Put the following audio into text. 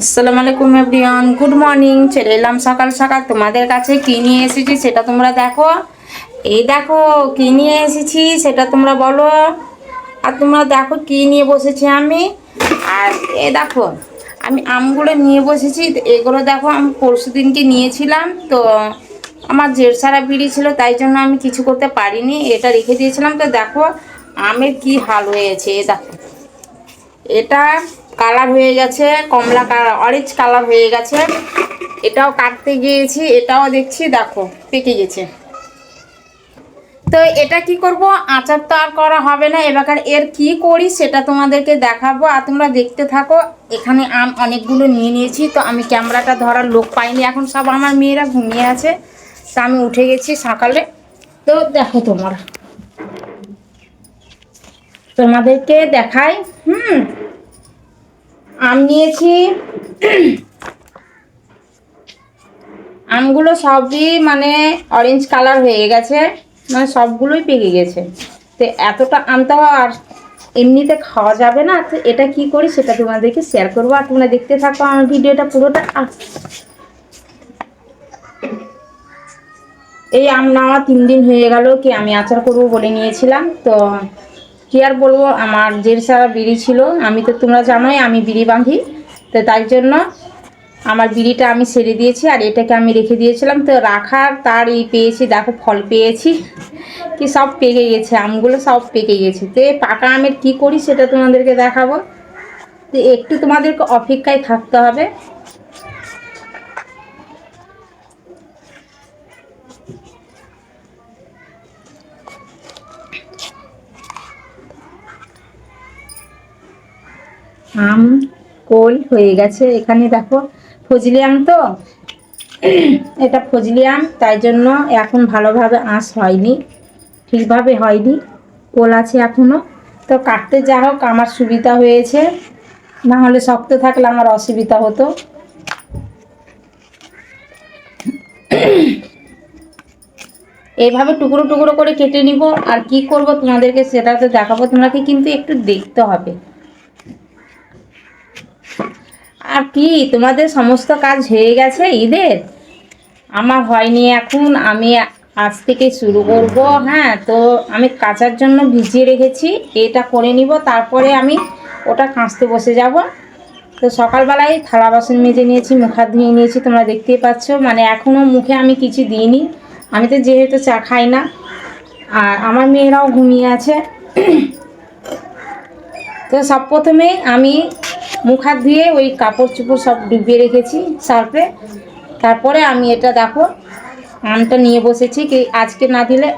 আসসালামু আলাইকুম everyone, good morning. চলে এলাম সকাল সকাল তোমাদের কাছে। কি নিয়ে এসেছি সেটা তোমরা দেখো। এই দেখো কি নিয়ে এসেছি সেটা তোমরা বলো। আর তোমরা দেখো কি নিয়ে বসেছি আমি। আর এ দেখো আমি আমগুলো নিয়ে বসেছি। এগুলো দেখো আমি পরশু দিনকে নিয়েছিলাম, তো আমার জেরসারা বিড়ি ছিল, তাই জন্য আমি কিছু করতে পারিনি, এটা রেখে দিয়েছিলাম। তো দেখো আমের কি হাল হয়েছে। এ দেখো এটা কালার হয়ে গেছে, কমলা কালার, অরেঞ্জ কালার হয়ে গেছে। এটাও কাটতে গিয়েছি, এটাও দেখছি দেখো পেকে গেছে। তো এটা কি করব, আচার তো আর করা হবে না। এবার এর কি করি সেটা তোমাদেরকে দেখাবো, আর তোমরা দেখতে থাকো। এখানে আম অনেকগুলো নিয়ে নিয়েছি, তো আমি ক্যামেরাটা ধরার লোক পাইনি, এখন সব আমার মেয়েরা ঘুমিয়ে আছে, তো আমি উঠে গেছি সকালে। তো দেখো তোমাদেরকে দেখাই। আম নিয়েছি। আমগুলো সবই মানে অরেঞ্জ কালার হয়ে গেছে, মানে সবগুলোই পেকে গেছে। তো এতটা আম তো আর এমনিতে খাওয়া যাবে না। তো এটা কি করি সেটা তোমাদেরকে শেয়ার করবো, আর তোমরা দেখতে থাকো আমার ভিডিওটা পুরোটা। এই আম নেওয়া 3 দিন হয়ে গেল, কি আমি আচার করবো বলে নিয়েছিলাম। তো কি আর বলবো, আমার জেরসারা বিড়ি ছিল, আমি তো তোমরা জানোই আমি বিড়ি বাঁধি, তো তাই জন্য আমার বিড়িটা আমি সেরে দিয়েছি, আর এটাকে আমি রেখে দিয়েছিলাম। তো রাখার তার এই পেয়েছি, দেখো ফল পেয়েছি, কি সব পেকে গেছে, আমগুলো সব পেকে গেছে। তো এই পাকা আমের কি করি সেটা তোমাদেরকে দেখাবো। তো একটু তোমাদেরকে অপেক্ষায় থাকতে হবে। আম কোল হয়ে গেছে, এখানে দেখো ফজলি আম, তো এটা ফজলি আম, তাই জন্য এখন ভালোভাবে আঁশ হয়নি, ঠিকভাবে হয়নি, কোল আছে এখনো। তো কাটতে যা হোক আমার সুবিধা হয়েছে, না হলে শক্ত থাকলে আমার অসুবিধা হতো। এইভাবে টুকরো টুকরো করে কেটে নিব, আর কি করব তোমাদেরকে সেটা তো দেখাবো, তোমাকে কিন্তু একটু দেখতে হবে। আর কি তোমাদের সমস্ত কাজ হয়ে গেছে ঈদের? আমার হয়নি, এখন আমি আজ থেকে শুরু করব। হ্যাঁ, তো আমি কাচার জন্য ভিজিয়ে রেখেছি, এটা করে নিব, তারপরে আমি ওটা কাচতে বসে যাব। তো সকালবেলায় থালা বাসন মেজে নিয়েছি, মুখ হাত ধুয়ে নিয়েছি, তোমরা দেখতেই পাচ্ছ। মানে এখনও মুখে আমি কিছু দিইনি, আমি তো যেহেতু চা খাই না, আর আমার মেয়েরাও ঘুমিয়ে আছে। তো সব প্রথমে আমি মুখ হাত ধুয়ে ওই কাপড় চোপড় সব ডুবিয়ে রেখেছি সার্ফে। তারপরে আমি এটা দেখো আমটা নিয়ে বসেছি, কি আজকে না দিলে